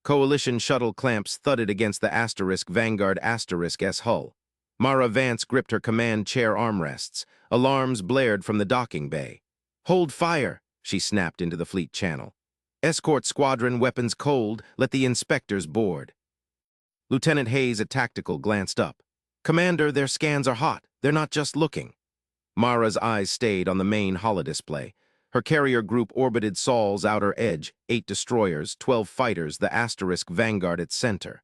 Coalition shuttle clamps thudded against the Vanguard S hull. Mara Vance gripped her command chair armrests. Alarms blared from the docking bay. "Hold fire," she snapped into the fleet channel. "Escort squadron weapons cold, let the inspectors board." Lieutenant Hayes at Tactical glanced up. "Commander, their scans are hot. They're not just looking." Mara's eyes stayed on the main holodisplay. Her carrier group orbited Sol's outer edge, 8 destroyers, 12 fighters, the Vanguard at center.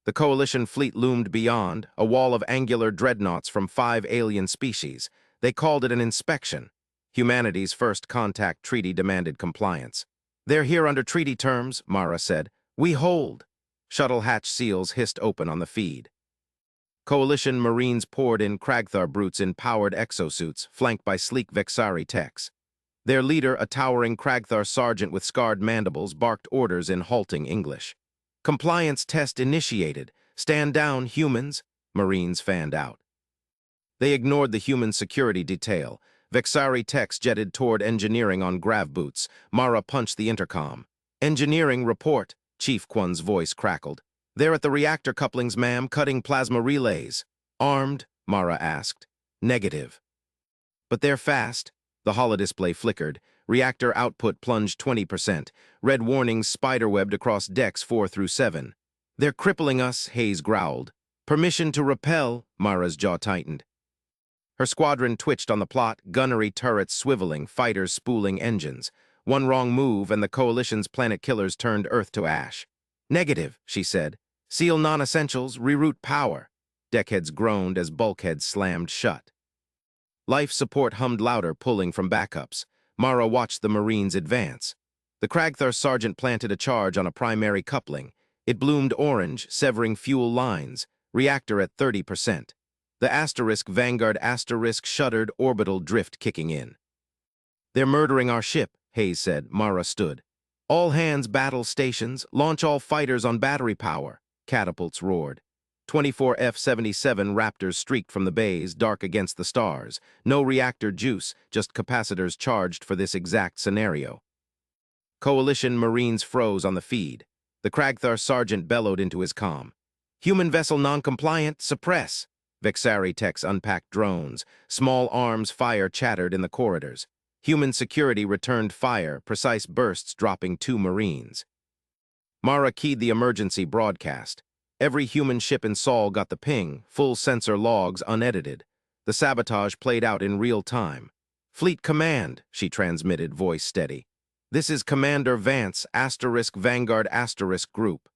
The Coalition fleet loomed beyond, a wall of angular dreadnoughts from 5 alien species. They called it an inspection. Humanity's first contact treaty demanded compliance. "They're here under treaty terms," Mara said. "We hold." Shuttle hatch seals hissed open on the feed. Coalition Marines poured in Kragthar brutes in powered exosuits, flanked by sleek Vexari techs. Their leader, a towering Kragthar sergeant with scarred mandibles, barked orders in halting English. "Compliance test initiated. Stand down, humans." Marines fanned out. They ignored the human security detail. Vexari techs jetted toward engineering on grav boots. Mara punched the intercom. "Engineering, report," Chief Quan's voice crackled. "They're at the reactor couplings, ma'am, cutting plasma relays." "Armed?" Mara asked. "Negative." "But they're fast." The holodisplay flickered. Reactor output plunged 20%. Red warnings spiderwebbed across decks 4 through 7. "They're crippling us," Hayes growled. "Permission to repel," Mara's jaw tightened. Her squadron twitched on the plot, gunnery turrets swiveling, fighters spooling engines. One wrong move and the Coalition's planet killers turned Earth to ash. "Negative," she said. "Seal non-essentials, reroute power." Deckheads groaned as bulkheads slammed shut. Life support hummed louder, pulling from backups. Mara watched the Marines advance. The Kragthar sergeant planted a charge on a primary coupling. It bloomed orange, severing fuel lines. Reactor at 30%. The Vanguard shuddered, orbital drift kicking in. "They're murdering our ship," Hayes said. Mara stood. "All hands battle stations, launch all fighters on battery power." Catapults roared. 24 F-77 Raptors streaked from the bays, dark against the stars. No reactor juice, just capacitors charged for this exact scenario. Coalition Marines froze on the feed. The Kragthar sergeant bellowed into his comm. "Human vessel non-compliant, suppress." Vexari techs unpacked drones. Small arms fire chattered in the corridors. Human security returned fire, precise bursts dropping 2 Marines. Mara keyed the emergency broadcast. Every human ship in Sol got the ping, full sensor logs unedited. The sabotage played out in real time. "Fleet Command," she transmitted, voice steady. "This is Commander Vance, Vanguard Group.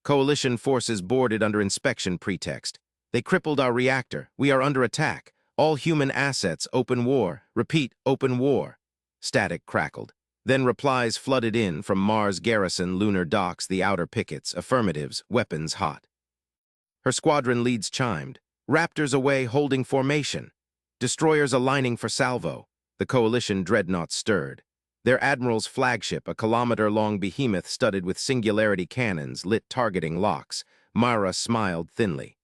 Coalition forces boarded under inspection pretext. They crippled our reactor. We are under attack. All human assets, open war. Repeat, open war." Static crackled. Then replies flooded in from Mars Garrison, Lunar Docks, the outer pickets, affirmatives, weapons hot. Her squadron leads chimed. Raptors away, holding formation. Destroyers aligning for salvo. The Coalition dreadnoughts stirred. Their admiral's flagship, a kilometer-long behemoth studded with singularity cannons, lit targeting locks. Mara smiled thinly.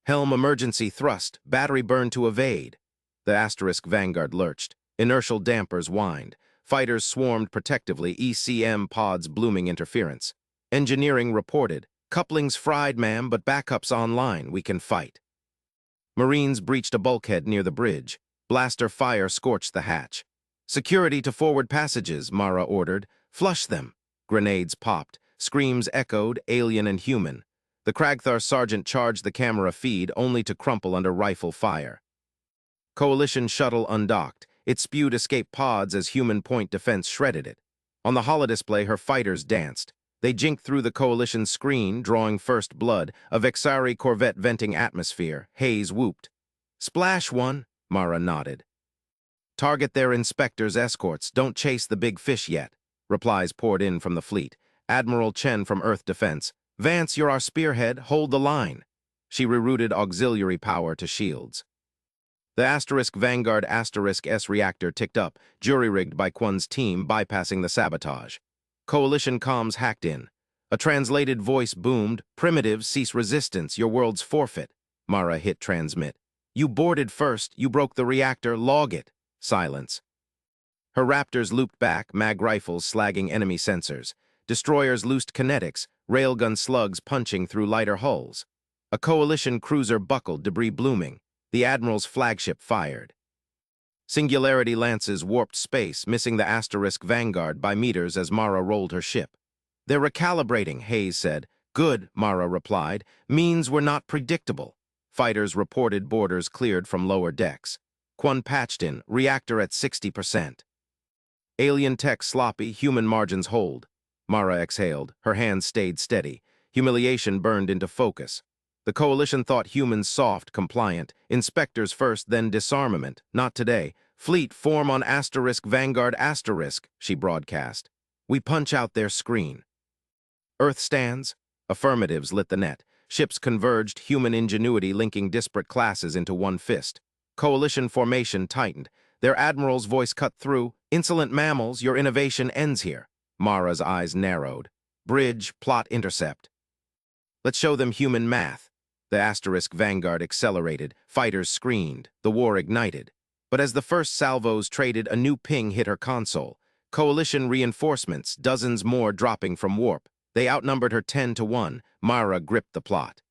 "Helm emergency thrust, battery burn to evade." The Vanguard lurched. Inertial dampers whined. Fighters swarmed protectively, ECM pods blooming interference. Engineering reported. "Couplings fried, ma'am, but backups online. We can fight." Marines breached a bulkhead near the bridge. Blaster fire scorched the hatch. "Security to forward passages," Mara ordered. "Flush them." Grenades popped. Screams echoed, alien and human. The Kragthar sergeant charged the camera feed, only to crumple under rifle fire. Coalition shuttle undocked. It spewed escape pods as human point defense shredded it. On the holodisplay, her fighters danced. They jinked through the Coalition screen, drawing first blood, a Vexari corvette venting atmosphere. Hayes whooped. "Splash one," Mara nodded. "Target their inspectors' escorts. Don't chase the big fish yet." Replies poured in from the fleet. Admiral Chen from Earth Defense. "Vance, you're our spearhead. Hold the line." She rerouted auxiliary power to shields. The Vanguard S reactor ticked up, jury-rigged by Quan's team, bypassing the sabotage. Coalition comms hacked in. A translated voice boomed, "Primitives, cease resistance, your world's forfeit." Mara hit transmit. "You boarded first, you broke the reactor, log it." Silence. Her Raptors looped back, mag rifles slagging enemy sensors. Destroyers loosed kinetics, railgun slugs punching through lighter hulls. A coalition cruiser buckled, debris blooming. The Admiral's flagship fired. Singularity lances warped space, missing the Asterisk Vanguard by meters as Mara rolled her ship. "They're recalibrating," Hayes said. "Good," Mara replied. "Means we're not predictable." Fighters reported borders cleared from lower decks. Quan patched in, reactor at 60%. Alien tech sloppy, human margins hold. Mara exhaled. Her hands stayed steady. Humiliation burned into focus. The Coalition thought humans soft, compliant. Inspectors first, then disarmament. Not today. "Fleet, form on Asterisk Vanguard Asterisk," she broadcast. "We punch out their screen." Earth stands? Affirmatives lit the net. Ships converged, human ingenuity linking disparate classes into one fist. Coalition formation tightened. Their admiral's voice cut through. "Insolent mammals, your innovation ends here." Mara's eyes narrowed. "Bridge, plot intercept." "Let's show them human math." The Asterisk Vanguard accelerated. Fighters screamed. The war ignited. But as the first salvos traded, a new ping hit her console. Coalition reinforcements, dozens more dropping from warp. They outnumbered her 10-1. Mara gripped the plot.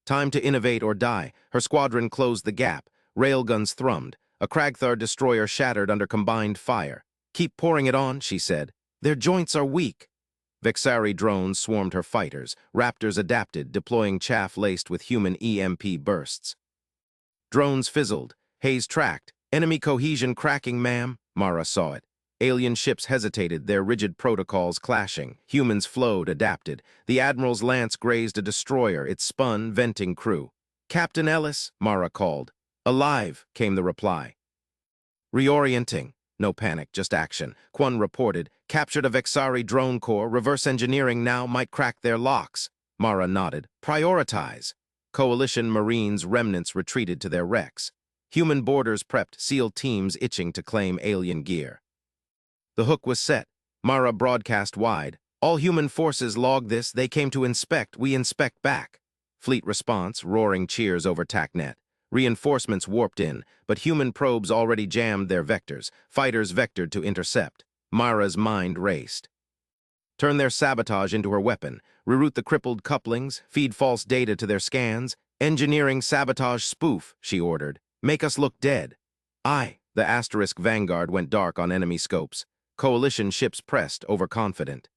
Time to innovate or die. Her squadron closed the gap. Railguns thrummed. A Kragthar destroyer shattered under combined fire. "Keep pouring it on," she said. "Their joints are weak." Vexari drones swarmed her fighters. Raptors adapted, deploying chaff laced with human EMP bursts. Drones fizzled. Hayes tracked. "Enemy cohesion cracking, ma'am." Mara saw it. Alien ships hesitated, their rigid protocols clashing. Humans flowed, adapted. The Admiral's lance grazed a destroyer. It spun, venting crew. "Captain Ellis," Mara called. "Alive," came the reply. "Reorienting." No panic, just action. Quan reported. "Captured a Vexari drone corps. Reverse engineering now might crack their locks." Mara nodded. "Prioritize." Coalition Marines remnants retreated to their wrecks. Human boarders prepped, SEAL teams itching to claim alien gear. The hook was set. Mara broadcast wide. "All human forces log this. They came to inspect. We inspect back." Fleet response, roaring cheers over TACnet. Reinforcements warped in, but human probes already jammed their vectors. Fighters vectored to intercept. Mara's mind raced. Turn their sabotage into her weapon. Reroute the crippled couplings. Feed false data to their scans. "Engineering sabotage spoof," she ordered. "Make us look dead." Aye. The Asterisk Vanguard went dark on enemy scopes. Coalition ships pressed, overconfident.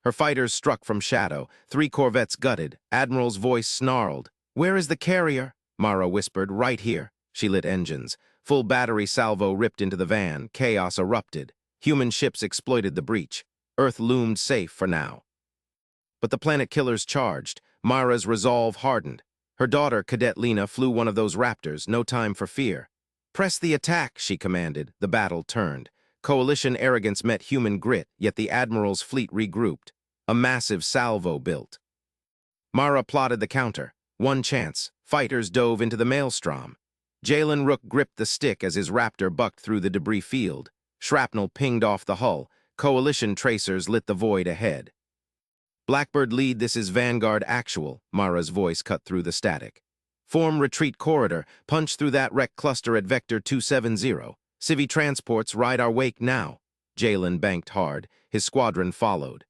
Her fighters struck from shadow. 3 corvettes gutted. Admiral's voice snarled. "Where is the carrier?" Mara whispered. "Right here." She lit engines. Full battery salvo ripped into the van. Chaos erupted. Human ships exploited the breach. Earth loomed safe for now. But the planet killers charged. Mara's resolve hardened. Her daughter, Cadet Lena, flew one of those Raptors. No time for fear. "Press the attack," she commanded. The battle turned. Coalition arrogance met human grit, yet the Admiral's fleet regrouped. A massive salvo built. Mara plotted the counter. One chance. Fighters dove into the maelstrom. Jalen Rook gripped the stick as his Raptor bucked through the debris field. Shrapnel pinged off the hull. Coalition tracers lit the void ahead. "Blackbird lead, this is Vanguard actual," Mara's voice cut through the static. "Form retreat corridor. Punch through that wreck cluster at Vector 270. Civi transports ride our wake now." Jalen banked hard. His squadron followed.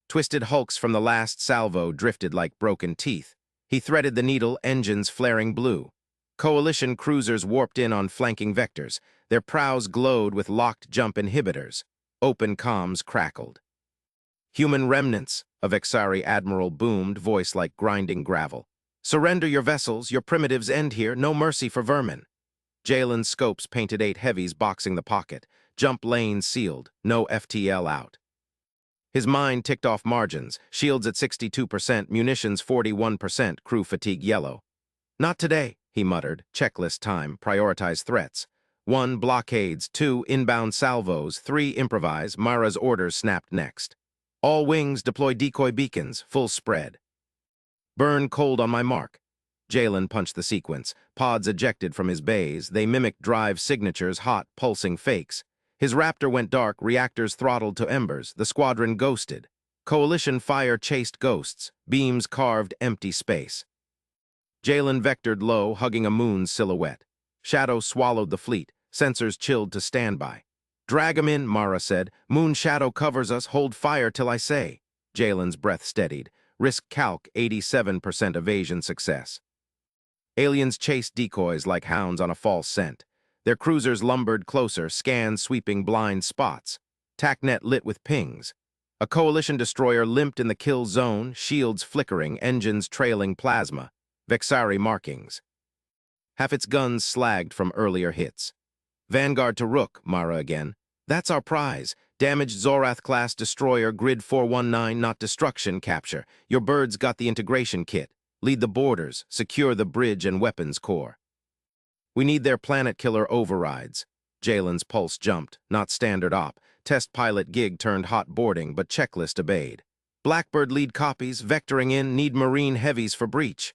Twisted hulks from the last salvo drifted like broken teeth. He threaded the needle, engines flaring blue. Coalition cruisers warped in on flanking vectors. Their prows glowed with locked jump inhibitors. Open comms crackled. "Human remnants," a Vexari admiral boomed, voice like grinding gravel. "Surrender your vessels. Your primitives end here. No mercy for vermin." Jalen's scopes painted 8 heavies boxing the pocket. Jump lanes sealed. No FTL out. His mind ticked off margins. Shields at 62%, munitions 41%, crew fatigue yellow. "Not today," he muttered. "Checklist time. Prioritize threats. 1. Blockades. 2. Inbound salvos. 3. Improvise." Mara's orders snapped next. "All wings deploy decoy beacons. Full spread." "Burn cold on my mark." Jalen punched the sequence. Pods ejected from his bays. They mimicked drive signatures, hot, pulsing fakes. His Raptor went dark, reactors throttled to embers. The squadron ghosted. Coalition fire chased ghosts. Beams carved empty space. Jalen vectored low, hugging a moon's silhouette. Shadow swallowed the fleet. Sensors chilled to standby. Drag 'em in, Mara said. Moon shadow covers us, hold fire till I say. Jalen's breath steadied. Risk calc 87% evasion success. Aliens chased decoys like hounds on a false scent. Their cruisers lumbered closer, scanned sweeping blind spots. TACnet lit with pings. A coalition destroyer limped in the kill zone, shields flickering, engines trailing plasma. Vexari markings. Half its guns slagged from earlier hits. Vanguard to Rook, Mara again. That's our prize. Damaged Zorath-class destroyer, grid 419, not destruction capture. Your birds got the integration kit. Lead the boarders, secure the bridge and weapons core. We need their planet killer overrides. Jalen's pulse jumped, not standard op. Test pilot gig turned hot boarding, but checklist obeyed. Blackbird lead copies, vectoring in, need marine heavies for breach.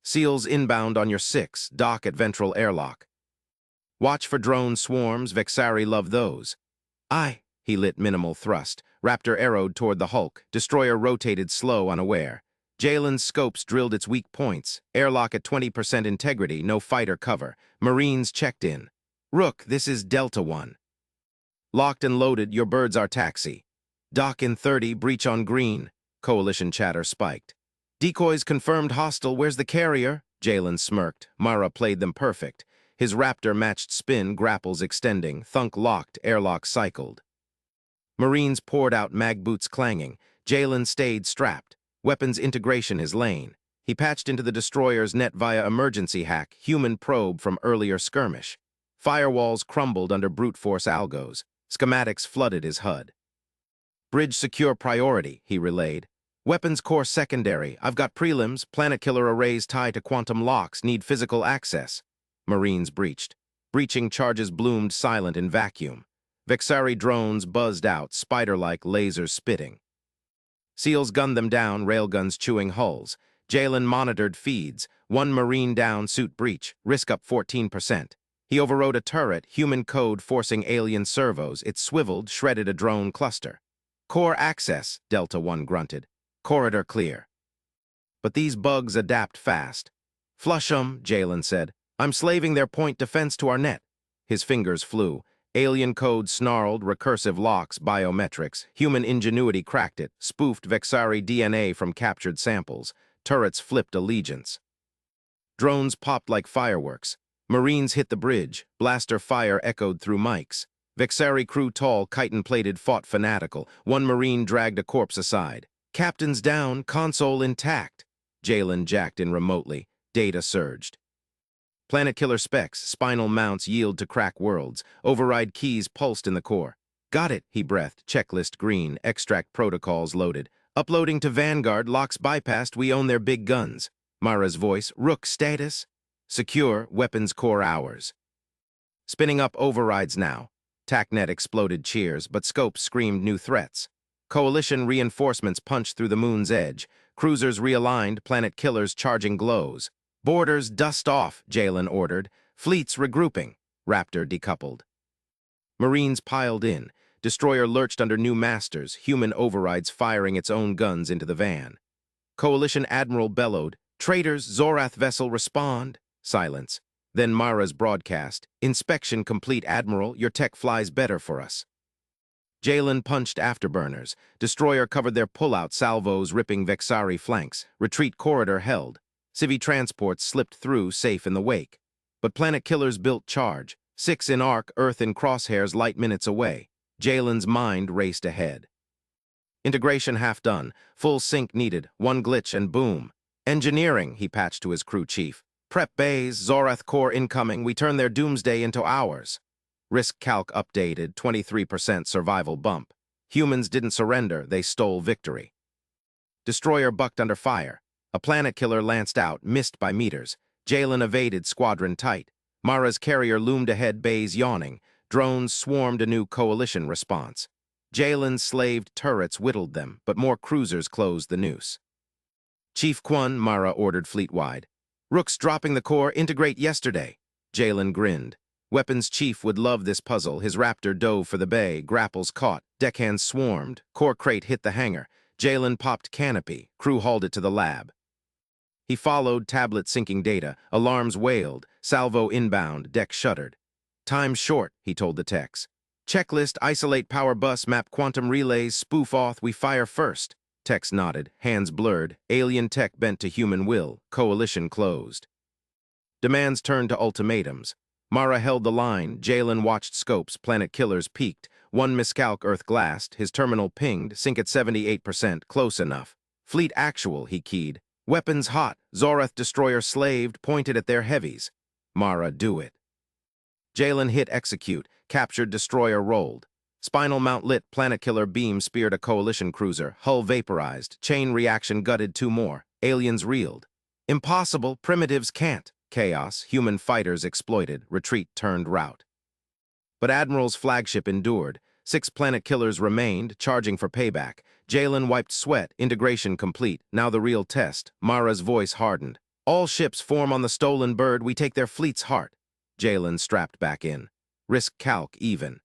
SEALs inbound on your 6, dock at ventral airlock. Watch for drone swarms, Vexari love those. Aye, he lit minimal thrust. Raptor arrowed toward the Hulk. Destroyer rotated slow, unaware. Jalen's scopes drilled its weak points. Airlock at 20% integrity, no fighter cover. Marines checked in. Rook, this is Delta 1. Locked and loaded, your birds are taxi. Dock in 30, breach on green. Coalition chatter spiked. Decoys confirmed hostile, where's the carrier? Jalen smirked. Mara played them perfect. His Raptor matched spin, grapples extending. Thunk locked, airlock cycled. Marines poured out, mag boots clanging. Jalen stayed strapped. Weapons integration his lane. He patched into the destroyer's net via emergency hack, human probe from earlier skirmish. Firewalls crumbled under brute force algos. Schematics flooded his HUD. Bridge secure priority, he relayed. Weapons core secondary. I've got prelims. Planet killer arrays tied to quantum locks. Need physical access. Marines breached. Breaching charges bloomed silent in vacuum. Vexari drones buzzed out, spider-like lasers spitting. SEALs gunned them down, railguns chewing hulls. Jalen monitored feeds. One Marine down, suit breach. Risk up 14%. He overrode a turret, human code forcing alien servos. It swiveled, shredded a drone cluster. Core access, Delta 1 grunted. Corridor clear. But these bugs adapt fast. Flush 'em, Jalen said. I'm slaving their point defense to our net. His fingers flew. Alien code snarled, recursive locks, biometrics. Human ingenuity cracked it, spoofed Vexari DNA from captured samples. Turrets flipped allegiance. Drones popped like fireworks. Marines hit the bridge. Blaster fire echoed through mics. Vexari crew tall, chitin-plated, fought fanatical. One Marine dragged a corpse aside. Captain's down, console intact. Jalen jacked in remotely. Data surged. Planet killer specs, spinal mounts yield to crack worlds. Override keys pulsed in the core. Got it, he breathed. Checklist green, extract protocols loaded. Uploading to Vanguard, locks bypassed, we own their big guns. Mara's voice, Rook status. Secure, weapons core hours. Spinning up overrides now. TACnet exploded cheers, but Scope screamed new threats. Coalition reinforcements punched through the moon's edge. Cruisers realigned, planet killers charging glows. Boarders dust off, Jalen ordered. Fleets regrouping. Raptor decoupled. Marines piled in. Destroyer lurched under new masters, human overrides firing its own guns into the van. Coalition admiral bellowed, Traitors, Zorath vessel, respond. Silence. Then Mara's broadcast, Inspection complete, Admiral, your tech flies better for us. Jalen punched afterburners. Destroyer covered their pullout, salvos ripping Vexari flanks. Retreat corridor held. Civi transports slipped through, safe in the wake. But planet killers built charge. 6 in arc, Earth in crosshairs, light minutes away. Jalen's mind raced ahead. Integration half done. Full sync needed. One glitch and boom. Engineering, he patched to his crew chief. Prep bays, Zorath core incoming. We turn their doomsday into ours. Risk calc updated, 23% survival bump. Humans didn't surrender, they stole victory. Destroyer bucked under fire. A planet killer lanced out, missed by meters. Jalen evaded, squadron tight. Mara's carrier loomed ahead, bays yawning. Drones swarmed a new coalition response. Jalen's slaved turrets whittled them, but more cruisers closed the noose. Chief Quan, Mara ordered fleet-wide. Rook's dropping the core, integrate yesterday. Jalen grinned. Weapons chief would love this puzzle. His Raptor dove for the bay, grapples caught, deckhands swarmed, core crate hit the hangar. Jalen popped canopy, crew hauled it to the lab. He followed, tablet syncing data, alarms wailed, salvo inbound, deck shuddered. Time short, he told the techs. Checklist, isolate power bus, map quantum relays, spoof auth, we fire first. Tex nodded, hands blurred, alien tech bent to human will, coalition closed. Demands turned to ultimatums. Mara held the line, Jalen watched scopes, planet killers peaked, one miscalc Earth glassed, his terminal pinged, sync at 78%, close enough. Fleet actual, he keyed. Weapons hot, Zorath destroyer slaved, pointed at their heavies. Mara, do it. Jalen hit execute, captured destroyer rolled. Spinal mount lit, planet killer beam speared a coalition cruiser, hull vaporized, chain reaction gutted two more, aliens reeled. Impossible, primitives can't. Chaos, human fighters exploited, retreat turned rout. But Admiral's flagship endured. 6 planet killers remained, charging for payback. Jalen wiped sweat, integration complete. Now the real test. Mara's voice hardened. All ships form on the stolen bird, we take their fleet's heart. Jalen strapped back in. Risk calc even.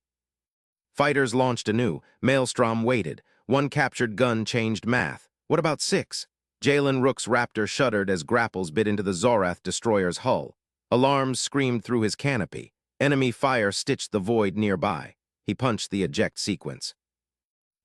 Fighters launched anew. Maelstrom waited. 1 captured gun changed math. What about 6? Jalen Rook's Raptor shuddered as grapples bit into the Zorath destroyer's hull. Alarms screamed through his canopy. Enemy fire stitched the void nearby. He punched the eject sequence.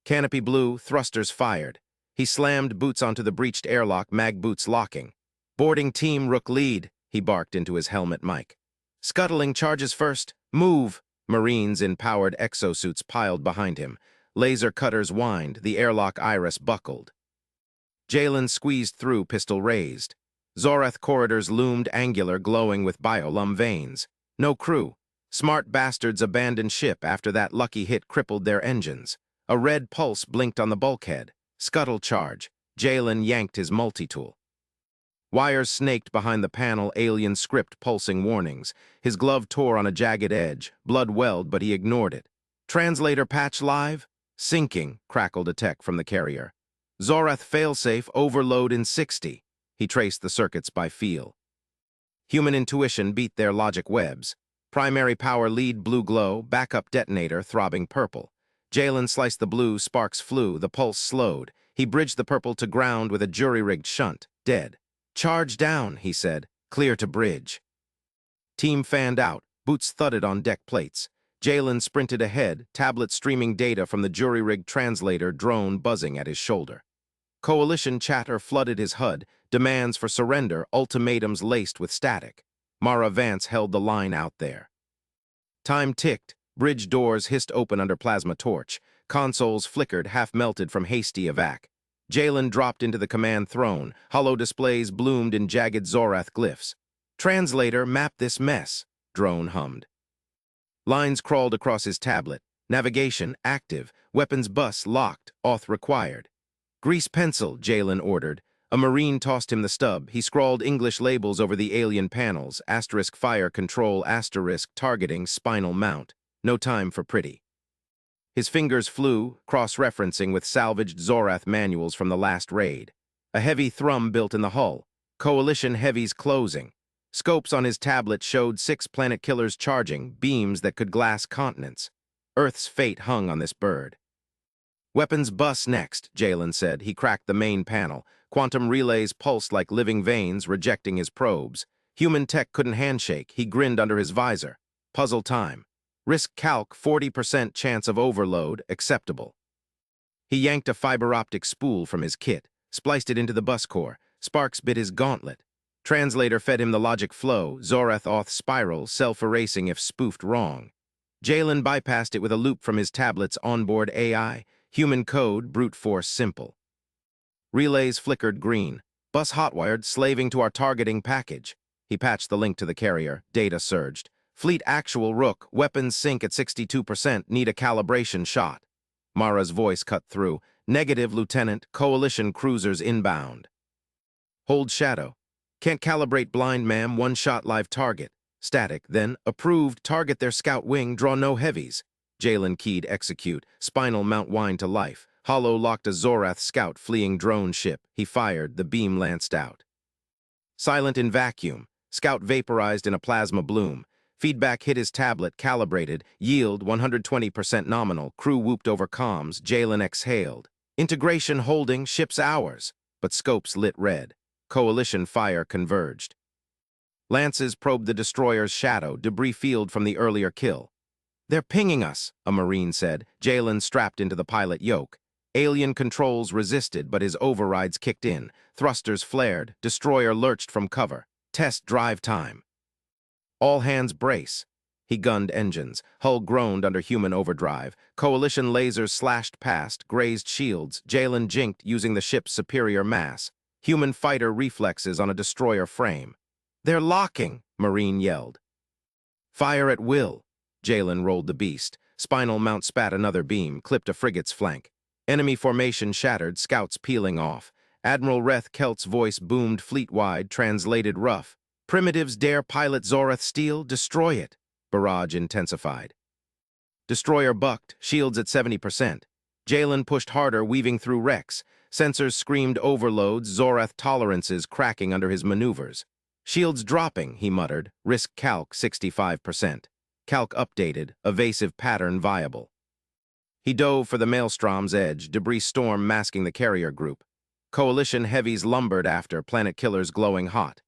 Canopy blew, thrusters fired. He slammed boots onto the breached airlock, mag boots locking. Boarding team, Rook lead, he barked into his helmet mic. Scuttling charges first. Move! Marines in powered exosuits piled behind him. Laser cutters whined, the airlock iris buckled. Jalen squeezed through, pistol raised. Zorath corridors loomed angular, glowing with biolum veins. No crew. Smart bastards abandoned ship after that lucky hit crippled their engines. A red pulse blinked on the bulkhead. Scuttle charge. Jalen yanked his multi-tool. Wires snaked behind the panel, alien script pulsing warnings. His glove tore on a jagged edge. Blood welled, but he ignored it. Translator patch live? Syncing, crackled a tech from the carrier. Zorath failsafe, overload in 60. He traced the circuits by feel. Human intuition beat their logic webs. Primary power lead blue glow, backup detonator throbbing purple. Jalen sliced the blue, sparks flew, the pulse slowed. He bridged the purple to ground with a jury-rigged shunt, dead. Charge down, he said, clear to bridge. Team fanned out, boots thudded on deck plates. Jalen sprinted ahead, tablet streaming data from the jury-rigged translator drone buzzing at his shoulder. Coalition chatter flooded his HUD, demands for surrender, ultimatums laced with static. Mara Vance held the line out there. Time ticked, bridge doors hissed open under plasma torch, consoles flickered, half-melted from hasty evac. Jalen dropped into the command throne, hollow displays bloomed in jagged Zorath glyphs. Translator, map this mess, drone hummed. Lines crawled across his tablet, navigation active, weapons bus locked, auth required. Grease pencil, Jalen ordered. A Marine tossed him the stub. He scrawled English labels over the alien panels, asterisk fire control, asterisk targeting, spinal mount. No time for pretty. His fingers flew, cross-referencing with salvaged Zorath manuals from the last raid. A heavy thrum built in the hull. Coalition heavies closing. Scopes on his tablet showed 6 planet killers charging, beams that could glass continents. Earth's fate hung on this bird. Weapons bus next, Jalen said. He cracked the main panel. Quantum relays pulsed like living veins, rejecting his probes. Human tech couldn't handshake. He grinned under his visor. Puzzle time. Risk calc, 40% chance of overload, acceptable. He yanked a fiber optic spool from his kit, spliced it into the bus core. Sparks bit his gauntlet. Translator fed him the logic flow, Zorath auth spiral, self-erasing if spoofed wrong. Jalen bypassed it with a loop from his tablet's onboard AI. Human code, brute force simple. Relays flickered green. Bus hotwired, slaving to our targeting package. He patched the link to the carrier. Data surged. Fleet actual Rook, weapons sync at 62%, need a calibration shot. Mara's voice cut through. Negative, Lieutenant, coalition cruisers inbound. Hold shadow. Can't calibrate blind, ma'am, one shot live target. Static, then, approved, target their scout wing, draw no heavies. Jalen keyed execute, spinal mount wind to life. Hollow locked a Zorath scout fleeing drone ship. He fired, the beam lanced out. Silent in vacuum, scout vaporized in a plasma bloom. Feedback hit his tablet, calibrated, yield 120% nominal, crew whooped over comms, Jalen exhaled. Integration holding, ship's ours, but scopes lit red. Coalition fire converged. Lances probed the destroyer's shadow, debris field from the earlier kill. They're pinging us, a Marine said. Jalen strapped into the pilot yoke. Alien controls resisted, but his overrides kicked in. Thrusters flared. Destroyer lurched from cover. Test drive time. All hands brace. He gunned engines. Hull groaned under human overdrive. Coalition lasers slashed past, grazed shields. Jalen jinked using the ship's superior mass. Human fighter reflexes on a destroyer frame. They're locking, Marine yelled. Fire at will. Jalen rolled the beast. Spinal mount spat another beam, clipped a frigate's flank. Enemy formation shattered, scouts peeling off. Admiral Reth Kelt's voice boomed fleet-wide, translated rough. Primitives dare pilot Zoreth Steel, destroy it. Barrage intensified. Destroyer bucked, shields at 70%. Jalen pushed harder, weaving through wrecks. Sensors screamed overloads, Zoreth tolerances cracking under his maneuvers. Shields dropping, he muttered. Risk calc 65%. Calc updated, evasive pattern viable. He dove for the Maelstrom's edge, debris storm masking the carrier group. Coalition heavies lumbered after, planet killers glowing hot.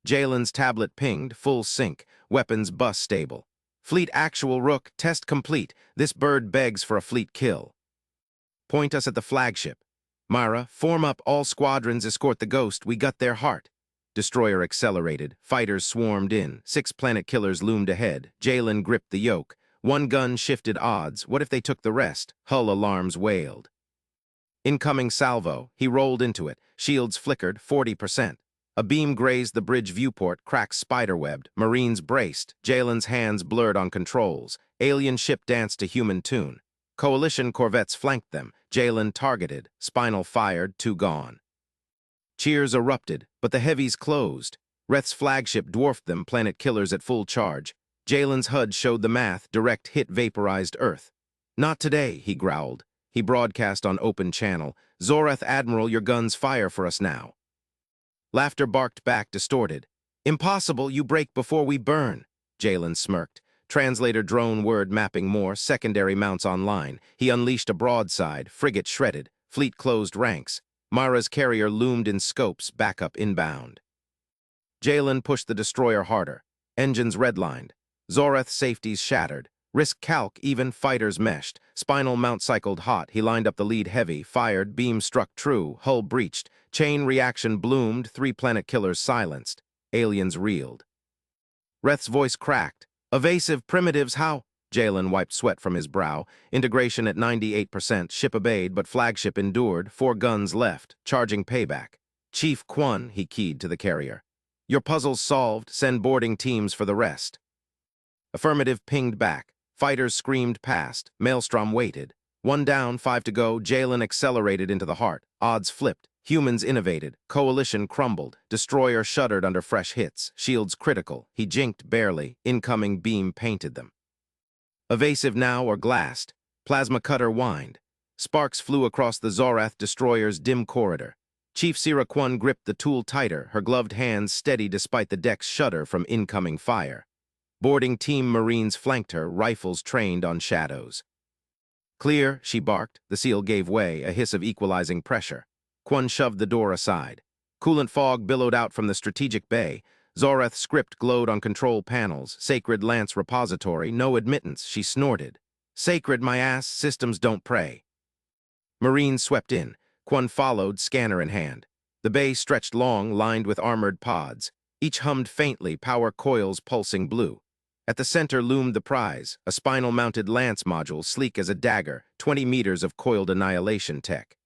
Jalen's tablet pinged, full sync, weapons bus stable. Fleet actual Rook, test complete. This bird begs for a fleet kill. Point us at the flagship. Mara, form up all squadrons, escort the Ghost, we got their heart. Destroyer accelerated, fighters swarmed in, 6 planet killers loomed ahead. Jalen gripped the yoke. One gun shifted odds, what if they took the rest? Hull alarms wailed. Incoming salvo, he rolled into it, shields flickered, 40%. A beam grazed the bridge viewport, cracks spiderwebbed. Marines braced, Jalen's hands blurred on controls. Alien ship danced to human tune. Coalition corvettes flanked them. Jalen targeted, spinal fired, 2 gone. Cheers erupted, but the heavies closed. Reth's flagship dwarfed them, planet killers at full charge. Jalen's HUD showed the math, direct hit vaporized Earth. Not today, he growled. He broadcast on open channel. Zoreth Admiral, your guns fire for us now. Laughter barked back, distorted. Impossible, you break before we burn. Jalen smirked. Translator drone word mapping more, secondary mounts online. He unleashed a broadside, frigate shredded, fleet closed ranks. Mara's carrier loomed in scopes, backup inbound. Jalen pushed the destroyer harder. Engines redlined. Zoreth safeties shattered. Risk calc, even fighters meshed. Spinal mount cycled hot. He lined up the lead heavy, fired, beam struck true, hull breached. Chain reaction bloomed, 3 planet killers silenced. Aliens reeled. Reth's voice cracked. Evasive primitives, how? Jalen wiped sweat from his brow. Integration at 98%. Ship obeyed, but flagship endured. 4 guns left. Charging payback. Chief Quan, he keyed to the carrier. Your puzzle's solved. Send boarding teams for the rest. Affirmative pinged back. Fighters screamed past. Maelstrom waited. 1 down, 5 to go. Jalen accelerated into the heart. Odds flipped. Humans innovated. Coalition crumbled. Destroyer shuddered under fresh hits. Shields critical. He jinked barely. Incoming beam painted them. Evasive now or glassed. Plasma cutter whined. Sparks flew across the Zorath destroyer's dim corridor. Chief Siraquan gripped the tool tighter, her gloved hands steady despite the deck's shudder from incoming fire. Boarding team Marines flanked her, rifles trained on shadows. Clear, she barked. The seal gave way, a hiss of equalizing pressure. Quan shoved the door aside. Coolant fog billowed out from the strategic bay. Zoreth's script glowed on control panels. Sacred Lance repository, no admittance, she snorted. Sacred, my ass, systems don't pray. Marines swept in. Quan followed, scanner in hand. The bay stretched long, lined with armored pods. Each hummed faintly, power coils pulsing blue. At the center loomed the prize, a spinal-mounted lance module sleek as a dagger, 20 meters of coiled annihilation tech.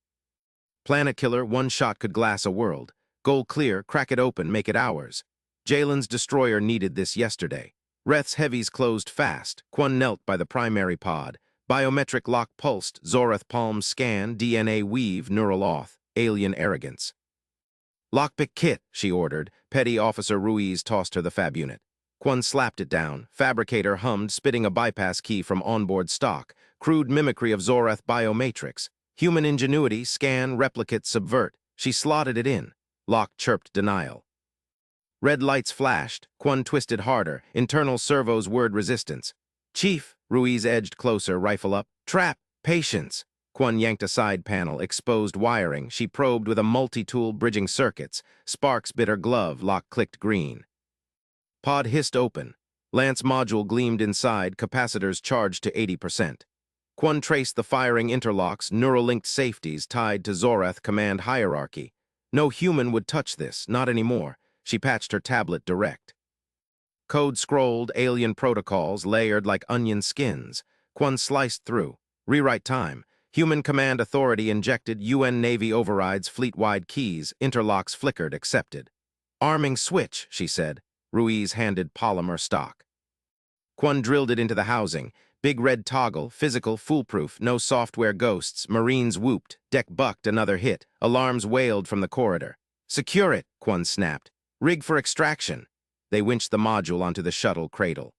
Planet killer, 1 shot could glass a world. Goal clear, crack it open, make it ours. Jalen's destroyer needed this yesterday. Reth's heavies closed fast. Quan knelt by the primary pod. Biometric lock pulsed, Zoreth palm scan, DNA weave, neural auth, alien arrogance. Lockpick kit, she ordered. Petty Officer Ruiz tossed her the fab unit. Quan slapped it down. Fabricator hummed, spitting a bypass key from onboard stock. Crude mimicry of Zoreth biomatrix. Human ingenuity, scan, replicate, subvert. She slotted it in. Lock chirped denial. Red lights flashed. Quan twisted harder. Internal servos word resistance. Chief, Ruiz edged closer, rifle up. Trap, patience. Quan yanked a side panel, exposed wiring. She probed with a multi-tool bridging circuits. Sparks bit her glove, lock clicked green. Pod hissed open. Lance module gleamed inside, capacitors charged to 80%. Quan traced the firing interlocks, neural-linked safeties tied to Zorath command hierarchy. No human would touch this, not anymore. She patched her tablet direct. Code scrolled, alien protocols layered like onion skins. Quan sliced through. Rewrite time. Human command authority injected, UN Navy overrides, fleet-wide keys, interlocks flickered, accepted. Arming switch, she said. Ruiz handed polymer stock. Quan drilled it into the housing. Big red toggle, physical, foolproof, no software ghosts. Marines whooped, deck bucked, another hit. Alarms wailed from the corridor. Secure it, Quan snapped. Rig for extraction. They winched the module onto the shuttle cradle.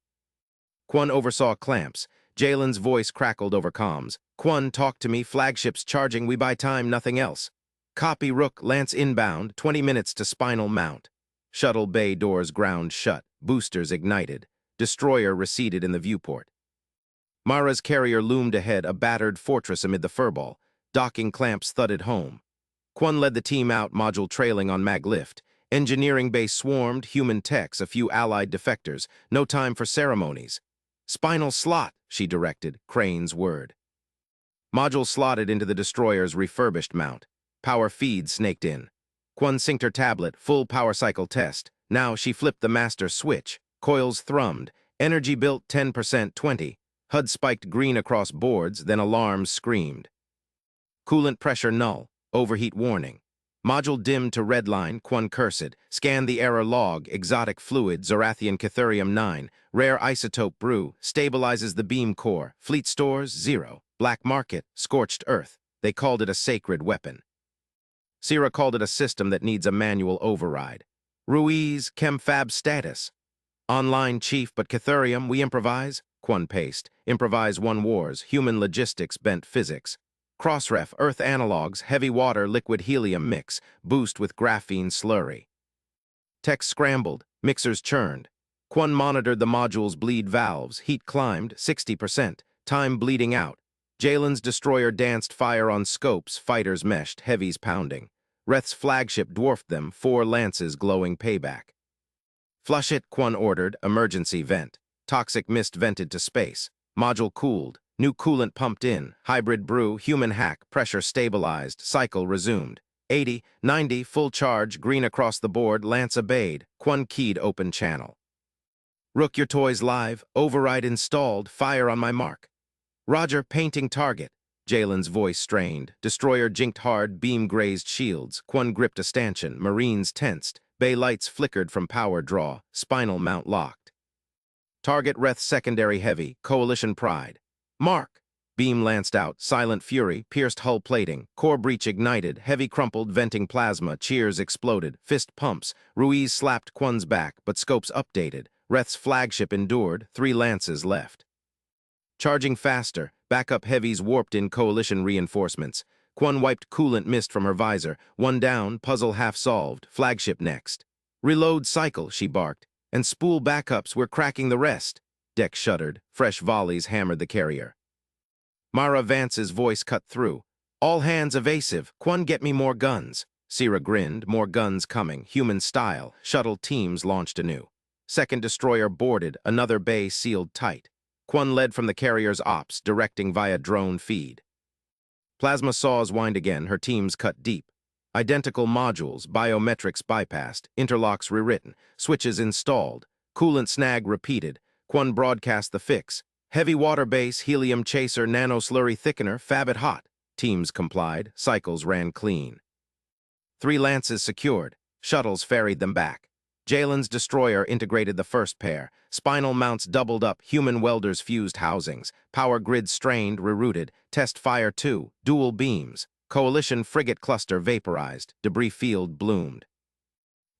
Quan oversaw clamps. Jalen's voice crackled over comms. Quan, talk to me, flagship's charging, we buy time, nothing else. Copy, Rook, Lance inbound, 20 minutes to spinal mount. Shuttle bay doors ground shut, boosters ignited. Destroyer receded in the viewport. Mara's carrier loomed ahead, a battered fortress amid the furball. Docking clamps thudded home. Quan led the team out, module trailing on maglift. Engineering base swarmed, human techs, a few allied defectors. No time for ceremonies. Spinal slot, she directed, Crane's word. Module slotted into the destroyer's refurbished mount. Power feed snaked in. Quan synced her tablet, full power cycle test. Now she flipped the master switch. Coils thrummed. Energy built 10%, 20. HUD spiked green across boards, then alarms screamed. Coolant pressure null. Overheat warning. Module dimmed to redline, Quan cursed. Scan the error log, exotic fluid, Zorathian Cathurium 9. Rare isotope brew, stabilizes the beam core. Fleet stores, 0. Black market, scorched earth. They called it a sacred weapon. Sierra called it a system that needs a manual override. Ruiz, chemfab status. Online chief, but Cathurium, we improvise? Quan paced. Improvise won wars, human logistics bent physics. Crossref, earth analogs, heavy water, liquid helium mix, boost with graphene slurry. Text scrambled, mixers churned. Quan monitored the module's bleed valves, heat climbed, 60%, time bleeding out. Jalen's destroyer danced fire on scopes, fighters meshed, heavies pounding. Reth's flagship dwarfed them, 4 lances glowing payback. Flush it, Quan ordered, emergency vent. Toxic mist vented to space. Module cooled. New coolant pumped in, hybrid brew, human hack, pressure stabilized, cycle resumed. 80, 90, full charge, green across the board, Lance obeyed, Quan keyed open channel. Rook, your toys live, override installed, fire on my mark. Roger, painting target. Jalen's voice strained, destroyer jinked hard, beam grazed shields, Quan gripped a stanchion, Marines tensed, bay lights flickered from power draw, spinal mount locked. Target Reth secondary heavy, coalition pride. Mark! Beam lanced out, silent fury, pierced hull plating, core breach ignited, heavy crumpled, venting plasma, cheers exploded, fist pumps, Ruiz slapped Quan's back, but scopes updated, Reth's flagship endured, 3 lances left. Charging faster, backup heavies warped in coalition reinforcements. Quan wiped coolant mist from her visor, 1 down, puzzle half solved, flagship next. Reload cycle, she barked, and spool backups, we're cracking the rest. Deck shuddered, fresh volleys hammered the carrier. Mara Vance's voice cut through. All hands evasive, Quan get me more guns. Sierra grinned, more guns coming, human style, shuttle teams launched anew. Second destroyer boarded, another bay sealed tight. Quan led from the carrier's ops, directing via drone feed. Plasma saws whined again, her teams cut deep. Identical modules, biometrics bypassed, interlocks rewritten, switches installed, coolant snag repeated. Quan broadcast the fix. Heavy water base, helium chaser, nano slurry thickener, fab it hot. Teams complied, cycles ran clean. 3 lances secured, shuttles ferried them back. Jalen's destroyer integrated the first pair. Spinal mounts doubled up, human welders fused housings. Power grid strained, rerouted. Test fire 2, dual beams. Coalition frigate cluster vaporized, debris field bloomed.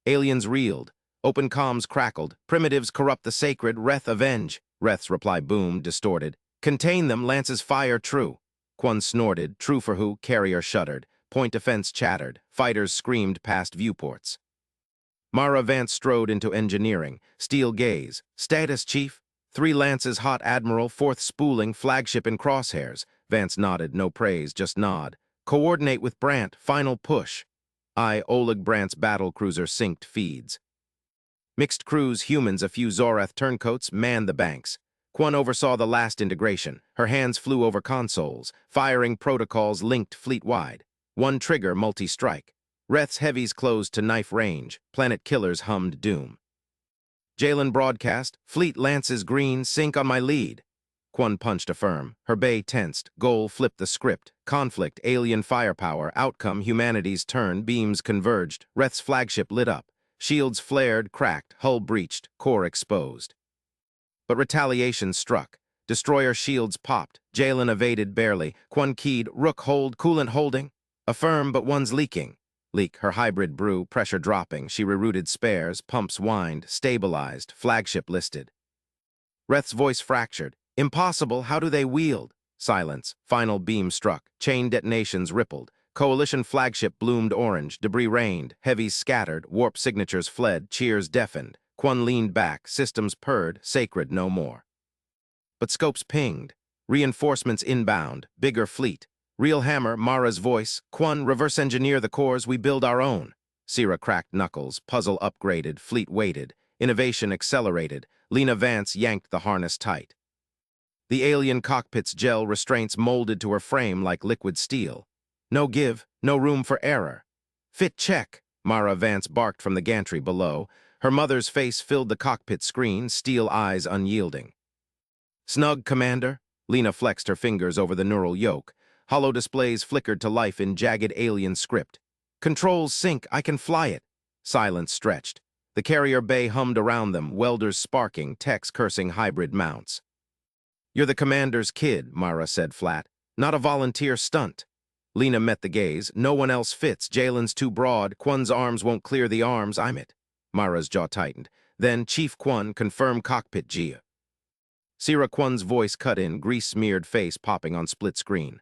Aliens reeled. Open comms crackled. Primitives corrupt the sacred. Reth avenge. Reth's reply boomed, distorted. Contain them, Lance's fire true. Quan snorted. True for who? Carrier shuddered. Point defense chattered. Fighters screamed past viewports. Mara Vance strode into engineering. Steel gaze. Status, Chief. 3 lances, hot admiral, 4th spooling, flagship in crosshairs. Vance nodded. No praise, just nod. Coordinate with Brandt. Final push. Oleg Brandt's battlecruiser synced feeds. Mixed crews, humans, a few Zorath turncoats manned the banks. Quan oversaw the last integration. Her hands flew over consoles, firing protocols linked fleet-wide. One trigger, multi-strike. Reth's heavies closed to knife range. Planet killers hummed doom. Jalen broadcast, fleet lances green, sink on my lead. Quan punched affirm. Her bay tensed. Goal flipped the script. Conflict, alien firepower. Outcome, humanity's turn. Beams converged. Reth's flagship lit up. Shields flared, cracked. Hull breached. Core exposed. But retaliation struck. Destroyer shields popped. Jalen evaded barely. Quan keyed. Rook hold. Coolant holding. Affirm, but one's leaking. Leak, her hybrid brew, pressure dropping. She rerouted spares. Pumps whined. Stabilized. Flagship listed. Reth's voice fractured. Impossible, how do they wield? Silence. Final beam struck. Chain detonations rippled. Coalition flagship bloomed orange. Debris rained. Heavies scattered. Warp signatures fled. Cheers deafened. Quan leaned back. Systems purred. Sacred no more. But scopes pinged. Reinforcements inbound. Bigger fleet. Real hammer, Mara's voice. Quan, reverse engineer the cores, we build our own. Sierra cracked knuckles. Puzzle upgraded. Fleet waited. Innovation accelerated. Lena Vance yanked the harness tight. The alien cockpit's gel restraints molded to her frame like liquid steel. No give, no room for error. Fit check, Mara Vance barked from the gantry below. Her mother's face filled the cockpit screen, steel eyes unyielding. Snug, Commander? Lena flexed her fingers over the neural yoke. Hollow displays flickered to life in jagged alien script. Controls sync, I can fly it. Silence stretched. The carrier bay hummed around them, welders sparking, techs cursing hybrid mounts. You're the commander's kid, Mara said flat. Not a volunteer stunt. Lena met the gaze. No one else fits. Jalen's too broad. Quan's arms won't clear the arms. I'm it. Mara's jaw tightened. Then, Chief Quan, confirm cockpit Gia. Sierra Quan's voice cut in, grease-smeared face popping on split screen.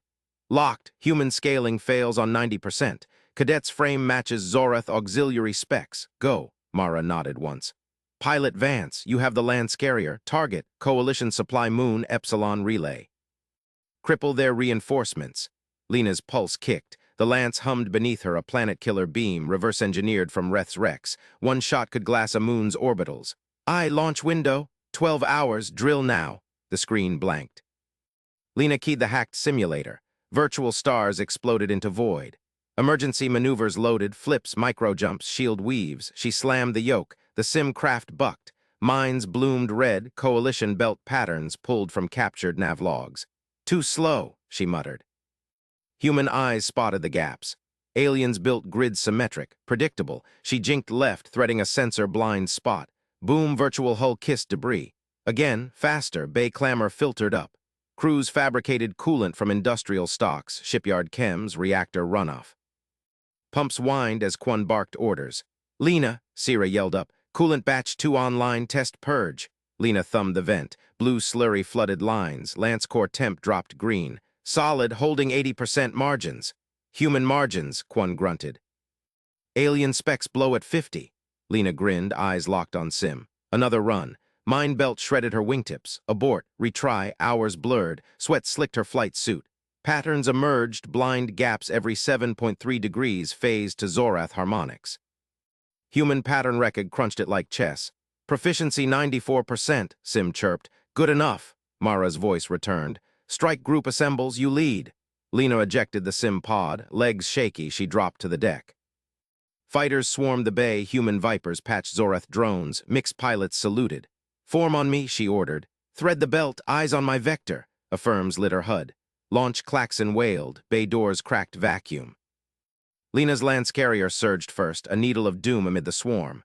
Locked. Human scaling fails on 90%. Cadet's frame matches Zorath auxiliary specs. Go. Mara nodded once. Pilot Vance, you have the Lance carrier. Target, Coalition Supply Moon, Epsilon Relay. Cripple their reinforcements. Lena's pulse kicked. The Lance hummed beneath her, a planet-killer beam, reverse-engineered from Reth's Rex. One shot could glass a moon's orbitals. Launch window. 12 hours, drill now. The screen blanked. Lena keyed the hacked simulator. Virtual stars exploded into void. Emergency maneuvers loaded, flips, micro-jumps, shield weaves. She slammed the yoke. The sim craft bucked. Mines bloomed red, coalition belt patterns pulled from captured nav logs. Too slow, she muttered. Human eyes spotted the gaps. Aliens built grid symmetric, predictable. She jinked left, threading a sensor-blind spot. Boom, virtual hull kissed debris. Again, faster, bay clamor filtered up. Crews fabricated coolant from industrial stocks, shipyard chems, reactor runoff. Pumps whined as Quan barked orders. Lena, Sierra yelled up. Coolant batch 2 online, test purge. Lena thumbed the vent. Blue slurry flooded lines. Lance core temp dropped green. Solid, holding 80% margins. Human margins, Quan grunted. Alien specs blow at 50. Lena grinned, eyes locked on Sim. Another run. Mine belt shredded her wingtips. Abort, retry, hours blurred. Sweat slicked her flight suit. Patterns emerged, blind gaps every 7.3 degrees phased to Zorath harmonics. Human pattern record crunched it like chess. Proficiency 94%, Sim chirped. Good enough, Mara's voice returned. Strike group assembles, you lead. Lena ejected the Sim pod. Legs shaky, she dropped to the deck. Fighters swarmed the bay, human vipers patched Zorath drones. Mixed pilots saluted. Form on me, she ordered. Thread the belt, eyes on my vector. Affirms lit her HUD. Launch klaxon wailed, bay doors cracked vacuum. Lena's Lance carrier surged first, a needle of doom amid the swarm.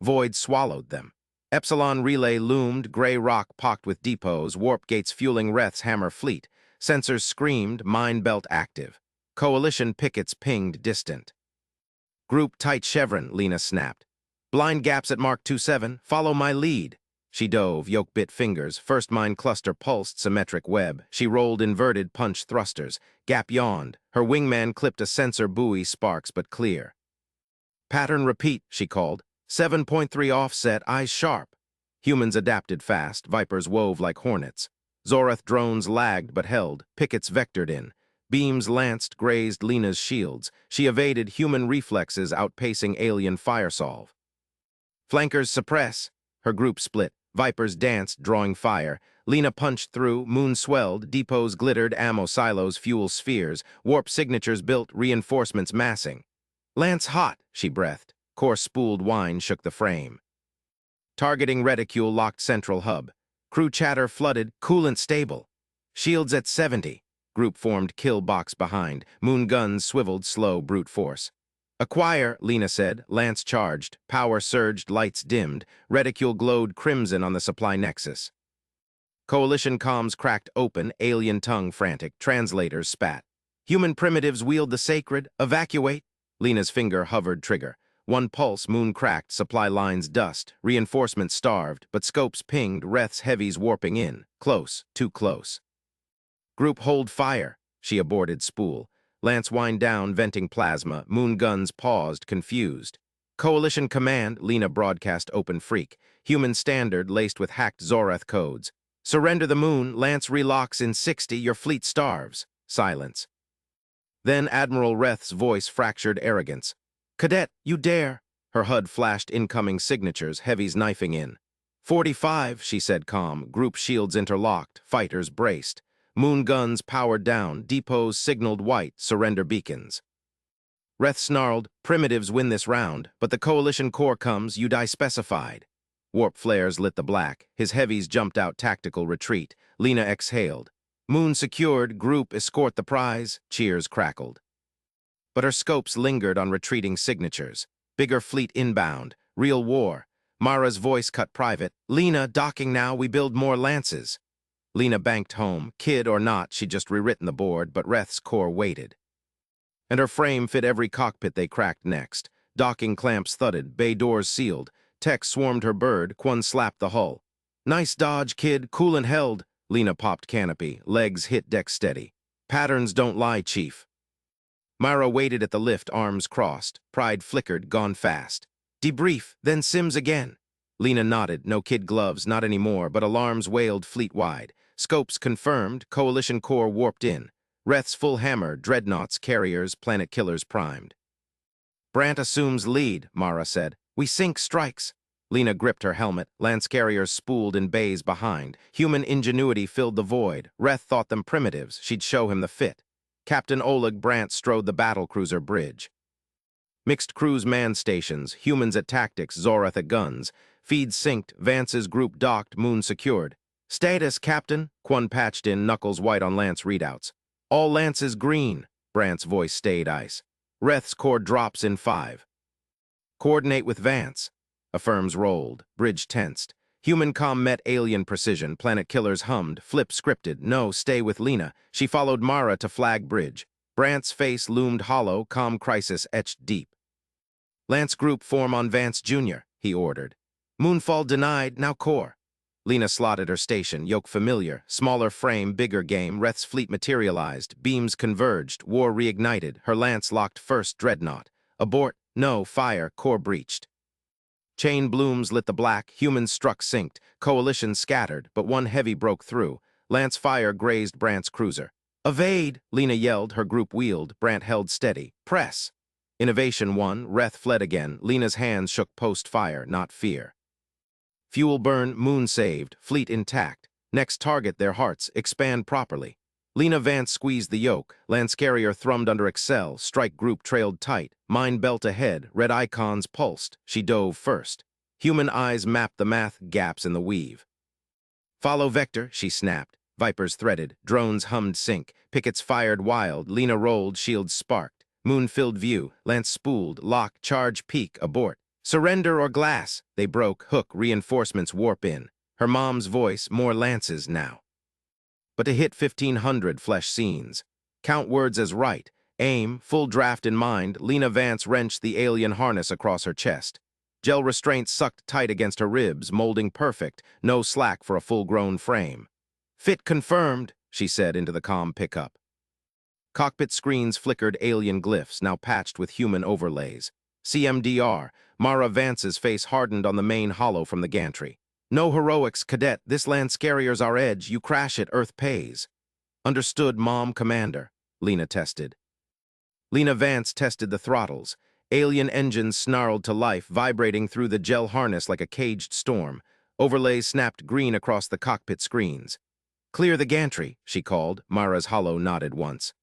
Void swallowed them. Epsilon relay loomed, gray rock pocked with depots, warp gates fueling Reth's hammer fleet. Sensors screamed, mine belt active. Coalition pickets pinged distant. Group tight chevron, Lena snapped. Blind gaps at Mark 27, follow my lead. She dove, yoke-bit fingers, first mine cluster pulsed, symmetric web. She rolled inverted punch thrusters. Gap yawned. Her wingman clipped a sensor buoy, sparks but clear. Pattern repeat, she called. 7.3 offset, eyes sharp. Humans adapted fast, vipers wove like hornets. Zorath drones lagged but held, pickets vectored in. Beams lanced, grazed Lena's shields. She evaded, human reflexes outpacing alien fire solve. Flankers suppress. Her group split. Vipers danced, drawing fire. Lena punched through, moon swelled, depots glittered, ammo silos, fuel spheres, warp signatures built, reinforcements massing. Lance hot, she breathed. Coarse spooled wine shook the frame. Targeting reticule locked central hub. Crew chatter flooded, coolant stable. Shields at 70. Group formed kill box behind. Moon guns swiveled slow brute force. Acquire, Lena said. Lance charged. Power surged, lights dimmed. Reticule glowed crimson on the supply nexus. Coalition comms cracked open, alien tongue frantic. Translators spat. Human primitives wield the sacred. Evacuate. Lena's finger hovered trigger. One pulse, moon cracked, supply lines dust. Reinforcements starved, but scopes pinged, Reth's heavies warping in. Close, too close. Group hold fire. She aborted spool. Lance wind down, venting plasma. Moon guns paused, confused. Coalition command, Lena broadcast open freak. Human standard laced with hacked Zoreth codes. Surrender the moon, Lance relocks in 60, your fleet starves. Silence. Then Admiral Reth's voice fractured arrogance. Cadet, you dare. Her HUD flashed incoming signatures, heavies knifing in. 45, she said calm, group shields interlocked, fighters braced. Moon guns powered down, depots signaled white, surrender beacons. Reth snarled, primitives win this round, but the coalition core comes, you die specified. Warp flares lit the black, his heavies jumped out tactical retreat. Lena exhaled. Moon secured, group escort the prize, cheers crackled. But her scopes lingered on retreating signatures. Bigger fleet inbound, real war. Mara's voice cut private. Lena, docking now, we build more lances. Lena banked home. Kid or not, she'd just rewritten the board, but Reth's core waited. And her frame fit every cockpit they cracked next. Docking clamps thudded, bay doors sealed. Tech swarmed her bird, Quan slapped the hull. Nice dodge, kid, coolant held. Lena popped canopy, legs hit deck steady. Patterns don't lie, chief. Myra waited at the lift, arms crossed. Pride flickered, gone fast. Debrief, then sims again. Lena nodded, no kid gloves, not anymore, but alarms wailed fleet-wide. Scopes confirmed, coalition core warped in. Reth's full hammer, dreadnoughts, carriers, planet killers primed. Brant assumes lead, Mara said. We sink strikes. Lena gripped her helmet, lance carriers spooled in bays behind. Human ingenuity filled the void. Reth thought them primitives, she'd show him the fit. Captain Oleg Brant strode the battlecruiser bridge. Mixed crews manned stations, humans at tactics, Zoreth at guns. Feeds synced, Vance's group docked, moon secured. Status, Captain, Quan patched in, knuckles white on Lance readouts. All lances green, Brant's voice stayed ice. Reth's core drops in 5. Coordinate with Vance. Affirms rolled, bridge tensed. Human comm met alien precision, planet killers hummed, flip scripted, no, stay with Lena. She followed Mara to flag bridge. Brant's face loomed hollow, comm crisis etched deep. Lance group form on Vance Jr., he ordered. Moonfall denied, now core. Lena slotted her station, yoke familiar, smaller frame, bigger game, Reth's fleet materialized, beams converged, war reignited, her lance locked first dreadnought. Abort, no, fire, core breached. Chain blooms lit the black, humans struck synced, coalition scattered, but one heavy broke through. Lance fire grazed Brant's cruiser. Evade, Lena yelled, her group wheeled, Brant held steady. Press. Innovation won, Reth fled again, Lena's hands shook post-fire, not fear. Fuel burn, moon saved, fleet intact. Next target their hearts, expand properly. Lena Vance squeezed the yoke, lance carrier thrummed under Excel, strike group trailed tight, mine belt ahead, red icons pulsed, she dove first. Human eyes mapped the math gaps in the weave. Follow vector, she snapped, vipers threaded, drones hummed sync, pickets fired wild, Lena rolled, shields sparked. Moon filled view, lance spooled, lock, charge, peak, abort. Surrender or glass, they broke, hook, reinforcements warp in. Her mom's voice, more lances now. But to hit 1,500 flesh scenes. Count words as right, aim, full draft in mind, Lena Vance wrenched the alien harness across her chest. Gel restraints sucked tight against her ribs, molding perfect, no slack for a full-grown frame. Fit confirmed, she said into the comm pickup. Cockpit screens flickered alien glyphs, now patched with human overlays. CMDR, Mara Vance's face hardened on the main hollow from the gantry. No heroics, cadet, this lance carrier's our edge, you crash it, Earth pays. Understood, Mom, Commander, Lena tested. Lena Vance tested the throttles. Alien engines snarled to life, vibrating through the gel harness like a caged storm. Overlays snapped green across the cockpit screens. "Clear the gantry," she called. Mara's hollow nodded once.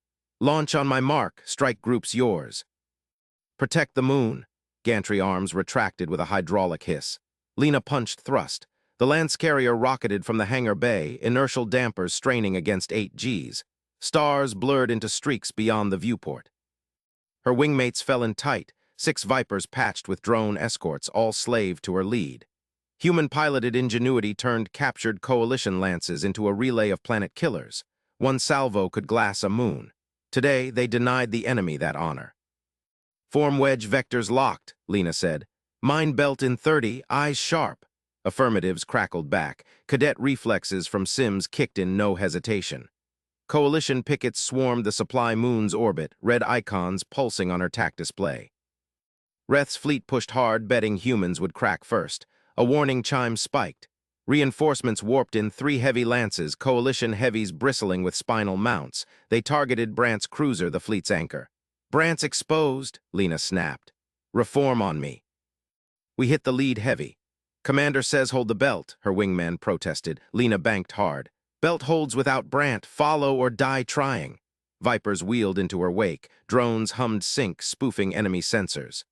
"Launch on my mark. Strike group's yours." "Protect the moon." Gantry arms retracted with a hydraulic hiss. Lena punched thrust. The Lance carrier rocketed from the hangar bay, inertial dampers straining against 8Gs. Stars blurred into streaks beyond the viewport. Her wingmates fell in tight, 6 Vipers patched with drone escorts, all slave to her lead. Human-piloted ingenuity turned captured coalition lances into a relay of planet killers. One salvo could glass a moon. Today, they denied the enemy that honor. "Form wedge vectors locked," Lena said. "Mind belt in 30, eyes sharp." Affirmatives crackled back. Cadet reflexes from Sims kicked in no hesitation. Coalition pickets swarmed the supply moon's orbit, red icons pulsing on her TAC display. Reth's fleet pushed hard, betting humans would crack first. A warning chime spiked. Reinforcements warped in 3 heavy lances, coalition heavies bristling with spinal mounts. They targeted Brandt's cruiser, the fleet's anchor. "Brandt's exposed," Lena snapped. "Reform on me." "We hit the lead heavy." "Commander says hold the belt," her wingman protested. Lena banked hard. "Belt holds without Brandt. Follow or die trying." Vipers wheeled into her wake. Drones hummed sync, spoofing enemy sensors.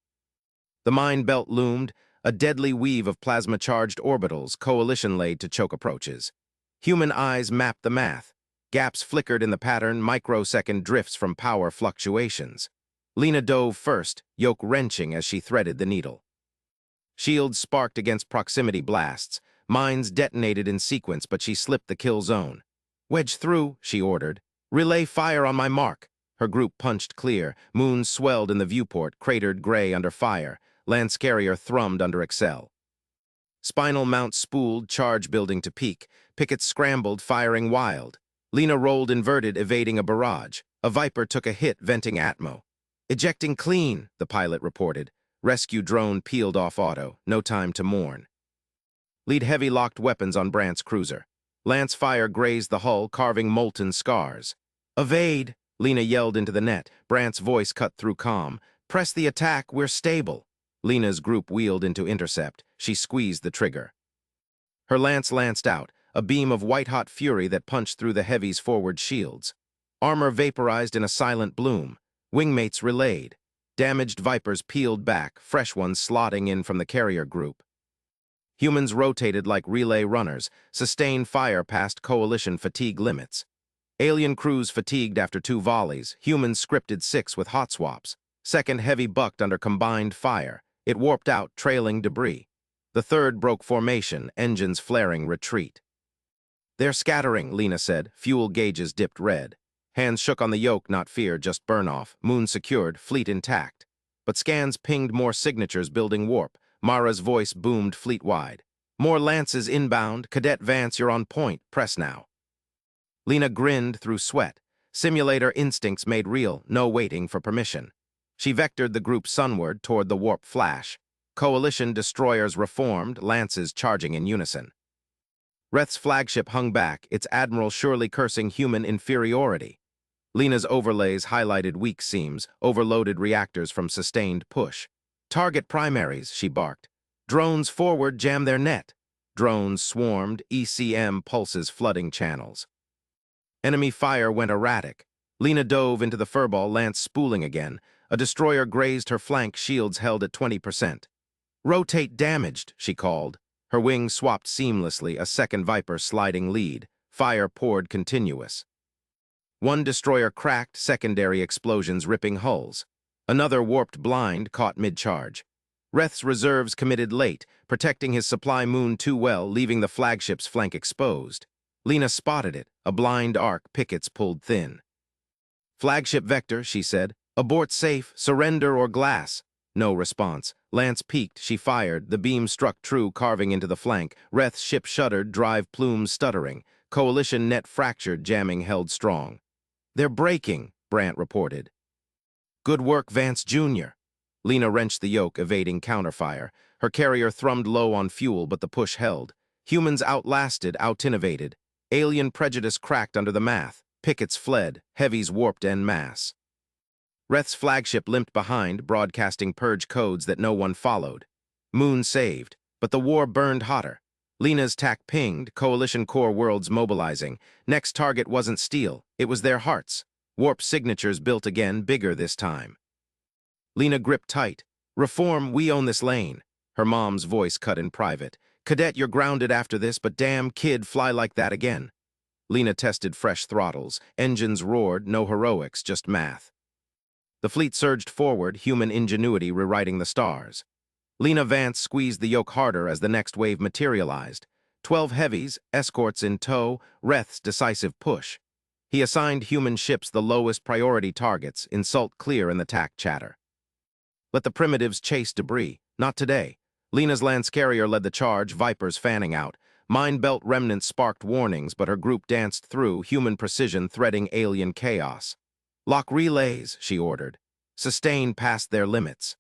The mine belt loomed, a deadly weave of plasma-charged orbitals, coalition-laid to choke approaches. Human eyes mapped the math. Gaps flickered in the pattern, microsecond drifts from power fluctuations. Lena dove first, yoke wrenching as she threaded the needle. Shields sparked against proximity blasts. Mines detonated in sequence, but she slipped the kill zone. "Wedge through," she ordered. "Relay fire on my mark." Her group punched clear. Moon swelled in the viewport, cratered gray under fire. Lance carrier thrummed under Excel. Spinal mount spooled, charge building to peak. Pickets scrambled, firing wild. Lena rolled inverted, evading a barrage. A Viper took a hit, venting Atmo. "Ejecting clean," the pilot reported. Rescue drone peeled off auto. No time to mourn. Lead heavy locked weapons on Brandt's cruiser. Lance fire grazed the hull, carving molten scars. "Evade," Lena yelled into the net. Brandt's voice cut through calm. "Press the attack, we're stable." Lena's group wheeled into intercept. She squeezed the trigger. Her lance lanced out, a beam of white-hot fury that punched through the heavy's forward shields. Armor vaporized in a silent bloom. Wingmates relayed. Damaged Vipers peeled back, fresh ones slotting in from the carrier group. Humans rotated like relay runners, sustained fire past coalition fatigue limits. Alien crews fatigued after 2 volleys, humans scripted 6 with hot swaps. Second heavy bucked under combined fire. It warped out, trailing debris. The third broke formation, engines flaring retreat. "They're scattering," Lena said. Fuel gauges dipped red. Hands shook on the yoke, not fear, just burn-off. Moon secured, fleet intact. But scans pinged more signatures building warp. Mara's voice boomed fleet-wide. "More lances inbound. Cadet Vance, you're on point. Press now." Lena grinned through sweat. Simulator instincts made real, no waiting for permission. She vectored the group sunward toward the warp flash. Coalition destroyers reformed, lances charging in unison. Reth's flagship hung back, its admiral surely cursing human inferiority. Lena's overlays highlighted weak seams, overloaded reactors from sustained push. "Target primaries," she barked. "Drones forward, jam their net." Drones swarmed, ECM pulses flooding channels. Enemy fire went erratic. Lena dove into the furball, lance spooling again. A destroyer grazed her flank, shields held at 20%. "Rotate damaged," she called. Her wings swapped seamlessly, a second Viper sliding lead. Fire poured continuous. One destroyer cracked, secondary explosions ripping hulls. Another warped blind, caught mid-charge. Reth's reserves committed late, protecting his supply moon too well, leaving the flagship's flank exposed. Lena spotted it, a blind arc, pickets pulled thin. "Flagship vector," she said. "Abort safe, surrender or glass." No response. Lance peaked, she fired. The beam struck true, carving into the flank. Reth's ship shuddered, drive plumes stuttering. Coalition net fractured, jamming held strong. "They're breaking," Brandt reported. "Good work, Vance Jr." Lena wrenched the yoke, evading counterfire. Her carrier thrummed low on fuel, but the push held. Humans outlasted, out-innovated. Alien prejudice cracked under the math. Pickets fled, heavies warped en masse. Reth's flagship limped behind, broadcasting purge codes that no one followed. Moon saved, but the war burned hotter. Lena's tack pinged, Coalition core worlds mobilizing. Next target wasn't steel, it was their hearts. Warp signatures built again, bigger this time. Lena gripped tight. Reform, we own this lane. Her mom's voice cut in private. Cadet, you're grounded after this, but damn, kid, fly like that again. Lena tested fresh throttles. Engines roared, no heroics, just math. The fleet surged forward, human ingenuity rewriting the stars. Lena Vance squeezed the yoke harder as the next wave materialized. 12 heavies, escorts in tow, Reth's decisive push. He assigned human ships the lowest priority targets, insult clear in the tack chatter. Let the primitives chase debris. Not today. Lena's Lance carrier led the charge, Vipers fanning out. Mind belt remnants sparked warnings, but her group danced through, human precision threading alien chaos. Lock relays, she ordered. Sustain past their limits.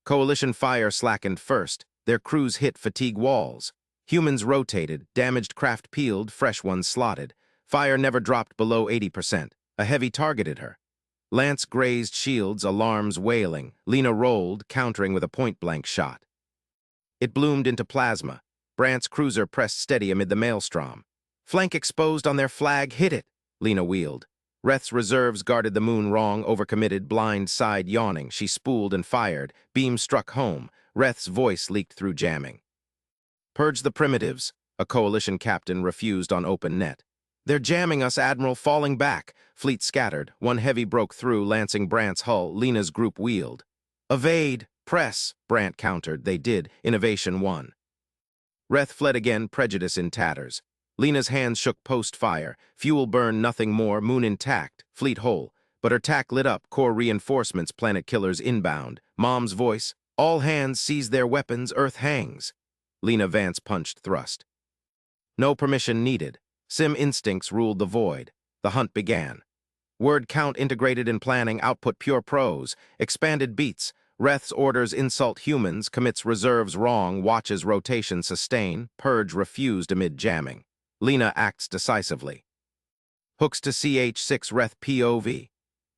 Coalition fire slackened first. Their crews hit fatigue walls. Humans rotated, damaged craft peeled, fresh ones slotted. Fire never dropped below 80%. A heavy targeted her. Lance grazed shields, alarms wailing. Lena rolled, countering with a point-blank shot. It bloomed into plasma. Brant's cruiser pressed steady amid the maelstrom. Flank exposed on their flag, hit it. Lena wheeled. Reth's reserves guarded the moon wrong, overcommitted, blind side yawning. She spooled and fired. Beam struck home. Reth's voice leaked through jamming. Purge the primitives. A coalition captain refused on open net. They're jamming us, Admiral, falling back. Fleet scattered. One heavy broke through, lancing Brant's hull. Lena's group wheeled. Evade. Press. Brant countered. They did. Innovation won. Reth fled again, prejudice in tatters. Lena's hands shook post-fire. Fuel burn, nothing more, moon intact, fleet whole. But her tack lit up, core reinforcements, planet killers inbound. Mom's voice, all hands seize their weapons, Earth hangs. Lena Vance punched thrust. No permission needed. Sim instincts ruled the void. The hunt began. Word count integrated in planning, output pure prose. Expanded beats. Reth's orders insult humans, commits reserves wrong, watches rotation sustain, purge refused amid jamming. Lena acts decisively. Hooks to CH-6 Reth POV.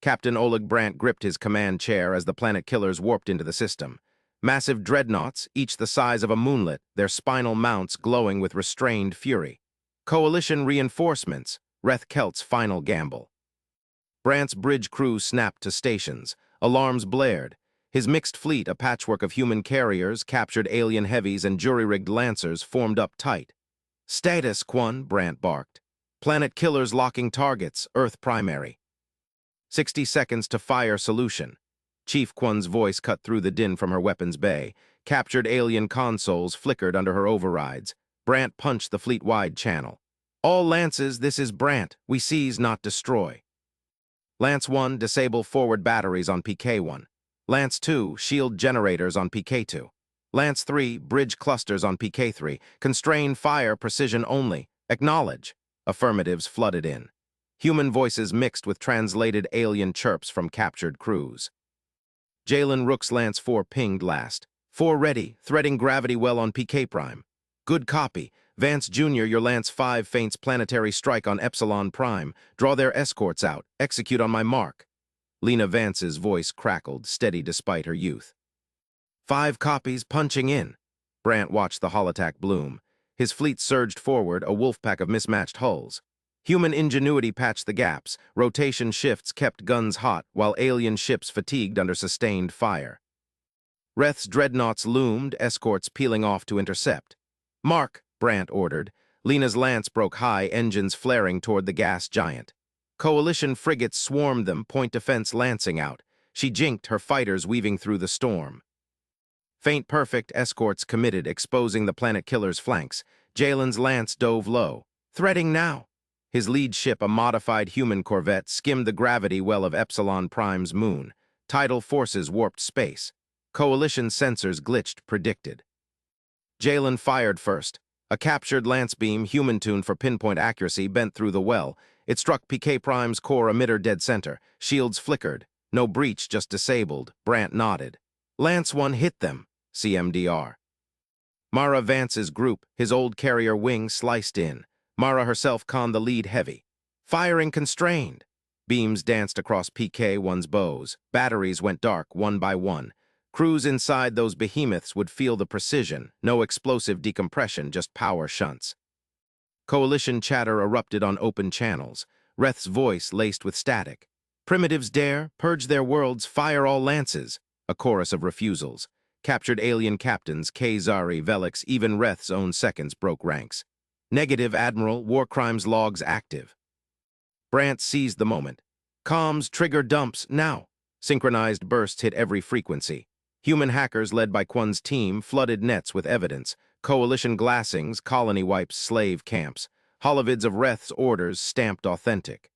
Captain Oleg Brant gripped his command chair as the planet killers warped into the system. Massive dreadnoughts, each the size of a moonlet, their spinal mounts glowing with restrained fury. Coalition reinforcements, Reth Kelt's final gamble. Brant's bridge crew snapped to stations. Alarms blared. His mixed fleet, a patchwork of human carriers, captured alien heavies and jury-rigged lancers, formed up tight. Status, Quan, Brant barked. Planet killers locking targets, Earth primary. 60 seconds to fire solution. Chief Quan's voice cut through the din from her weapons bay. Captured alien consoles flickered under her overrides. Brant punched the fleet-wide channel. All lances, this is Brant. We seize, not destroy. Lance 1, disable forward batteries on PK-1. Lance 2, shield generators on PK-2. Lance 3, bridge clusters on PK-3. Constrain fire, precision only. Acknowledge. Affirmatives flooded in. Human voices mixed with translated alien chirps from captured crews. Jalen Rook's Lance 4 pinged last. 4 ready, threading gravity well on PK Prime. Good copy. Vance Jr., your Lance 5 feints planetary strike on Epsilon Prime. Draw their escorts out. Execute on my mark. Lena Vance's voice crackled, steady despite her youth. 5 copies, punching in. Brant watched the holotack bloom. His fleet surged forward, a wolfpack of mismatched hulls. Human ingenuity patched the gaps. Rotation shifts kept guns hot, while alien ships fatigued under sustained fire. Reth's dreadnoughts loomed, escorts peeling off to intercept. Mark, Brant ordered. Lena's lance broke high, engines flaring toward the gas giant. Coalition frigates swarmed them, point defense lancing out. She jinked, her fighters weaving through the storm. Faint perfect, escorts committed, exposing the planet killer's flanks. Jalen's lance dove low. Threading now. His lead ship, a modified human corvette, skimmed the gravity well of Epsilon Prime's moon. Tidal forces warped space. Coalition sensors glitched, predicted. Jalen fired first. A captured lance beam, human-tuned for pinpoint accuracy, bent through the well. It struck PK Prime's core emitter dead center. Shields flickered. No breach, just disabled. Brant nodded. Lance 1 hit them. CMDR. Mara Vance's group, his old carrier wing sliced in. Mara herself conned the lead heavy. Firing constrained. Beams danced across PK-1's bows. Batteries went dark one by one. Crews inside those behemoths would feel the precision. No explosive decompression, just power shunts. Coalition chatter erupted on open channels. Reth's voice laced with static. Primitives dare, purge their worlds, fire all lances. A chorus of refusals. Captured alien captains, K-Zari, Velix, even Reth's own seconds broke ranks. Negative, Admiral, war crimes logs active. Brant seized the moment. Comms, trigger dumps, now. Synchronized bursts hit every frequency. Human hackers led by Quan's team flooded nets with evidence. Coalition glassings, colony wipes, slave camps. Holovids of Reth's orders stamped authentic.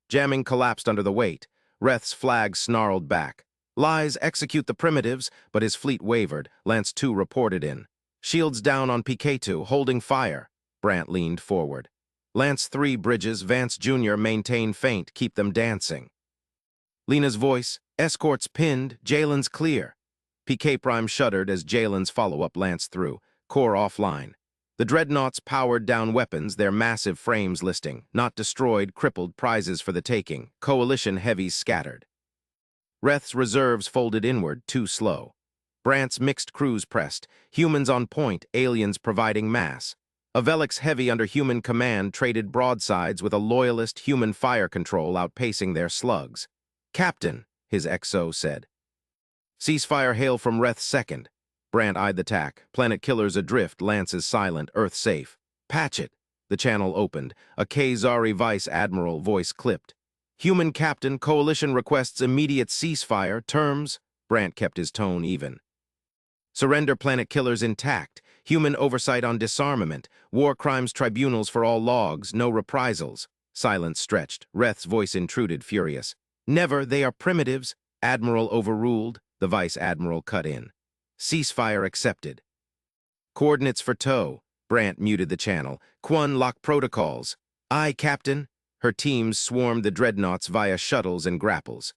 Jamming collapsed under the weight. Reth's flag snarled back. Lies, execute the primitives, but his fleet wavered. Lance 2 reported in. Shields down on PK2, holding fire. Brant leaned forward. Lance 3 bridges, Vance Jr. maintain feint, keep them dancing. Lena's voice, escorts pinned, Jalen's clear. PK Prime shuddered as Jalen's follow-up lanced through, core offline. The dreadnoughts powered down weapons, their massive frames listing, not destroyed, crippled, prizes for the taking, coalition heavies scattered. Reth's reserves folded inward, too slow. Brant's mixed crews pressed, humans on point, aliens providing mass. A Velix heavy under human command traded broadsides with a loyalist human fire control outpacing their slugs. Captain, his XO said. Ceasefire hail from Reth's second. Brant eyed the tack. Planet killers adrift, lances silent, Earth safe. Patch it. The channel opened. A K-Zari Vice Admiral voice clipped. Human captain, coalition requests immediate ceasefire, terms. Brant kept his tone even. Surrender planet killers intact. Human oversight on disarmament. War crimes tribunals for all logs, no reprisals. Silence stretched. Reth's voice intruded, furious. Never, they are primitives. Admiral overruled. The Vice Admiral cut in. Ceasefire accepted. Coordinates for tow. Brant muted the channel. Quan lock protocols. Aye, Captain. Her teams swarmed the dreadnoughts via shuttles and grapples.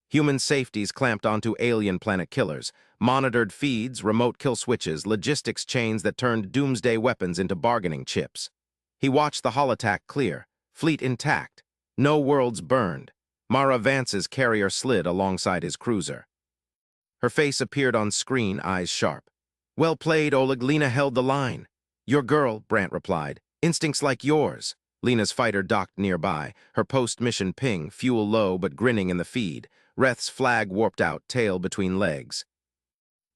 Human safeties clamped onto alien planet killers. Monitored feeds, remote kill switches, logistics chains that turned doomsday weapons into bargaining chips. He watched the holotack clear. Fleet intact. No worlds burned. Mara Vance's carrier slid alongside his cruiser. Her face appeared on screen, eyes sharp. Well played, Oleg. Lena held the line. Your girl, Brant replied. Instincts like yours. Lena's fighter docked nearby, her post-mission ping, fuel low but grinning in the feed. Reth's flag warped out, tail between legs.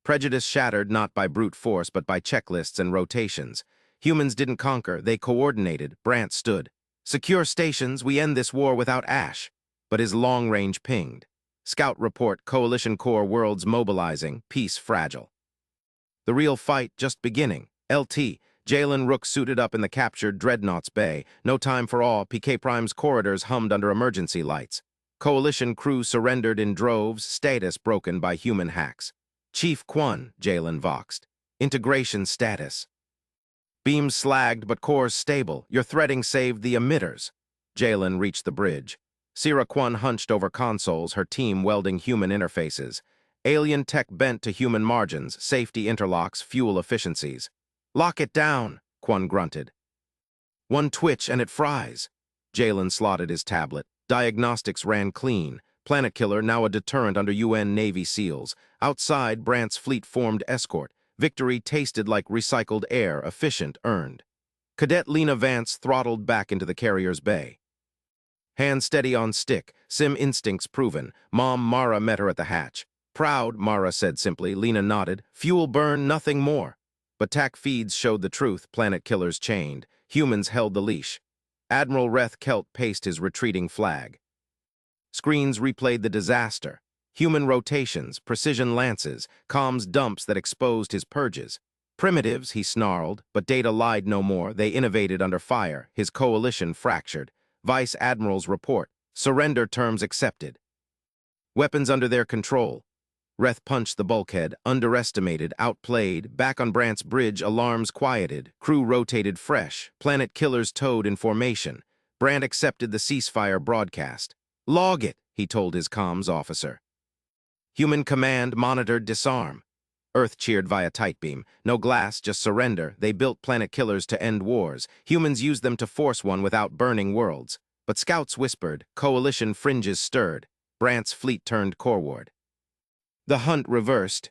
Prejudice shattered not by brute force but by checklists and rotations. Humans didn't conquer, they coordinated. Brant stood. Secure stations, we end this war without Ash. But his long-range pinged. Scout report, Coalition Corps worlds mobilizing, peace fragile. The real fight just beginning. LT, Jalen Rook suited up in the captured Dreadnought's Bay. No time for all, PK Prime's corridors hummed under emergency lights. Coalition crew surrendered in droves, status broken by human hacks. Chief Quan, Jalen voxed. Integration status. Beams slagged but cores stable. Your threading saved the emitters. Jalen reached the bridge. Sierra Quan hunched over consoles, her team welding human interfaces. Alien tech bent to human margins, safety interlocks, fuel efficiencies. Lock it down, Quan grunted. One twitch and it fries. Jalen slotted his tablet. Diagnostics ran clean. Planet killer now a deterrent under UN Navy SEALs. Outside, Brant's fleet formed escort. Victory tasted like recycled air, efficient, earned. Cadet Lena Vance throttled back into the carrier's bay. Hand steady on stick, sim instincts proven. Mom Mara met her at the hatch. Proud, Mara said simply. Lena nodded. Fuel burn, nothing more. But TAC feeds showed the truth. Planet killers chained. Humans held the leash. Admiral Reth Kelt paced his retreating flag. Screens replayed the disaster. Human rotations, precision lances, comms dumps that exposed his purges. Primitives, he snarled, but data lied no more. They innovated under fire. His coalition fractured. Vice Admiral's report. Surrender terms accepted. Weapons under their control. Reth punched the bulkhead, underestimated, outplayed. Back on Brant's bridge, alarms quieted. Crew rotated fresh. Planet killers towed in formation. Brant accepted the ceasefire broadcast. Log it, he told his comms officer. Human command monitored disarm. Earth cheered via tight beam. No glass, just surrender. They built planet killers to end wars. Humans used them to force one without burning worlds. But scouts whispered, coalition fringes stirred, Brant's fleet turned coreward. The hunt reversed,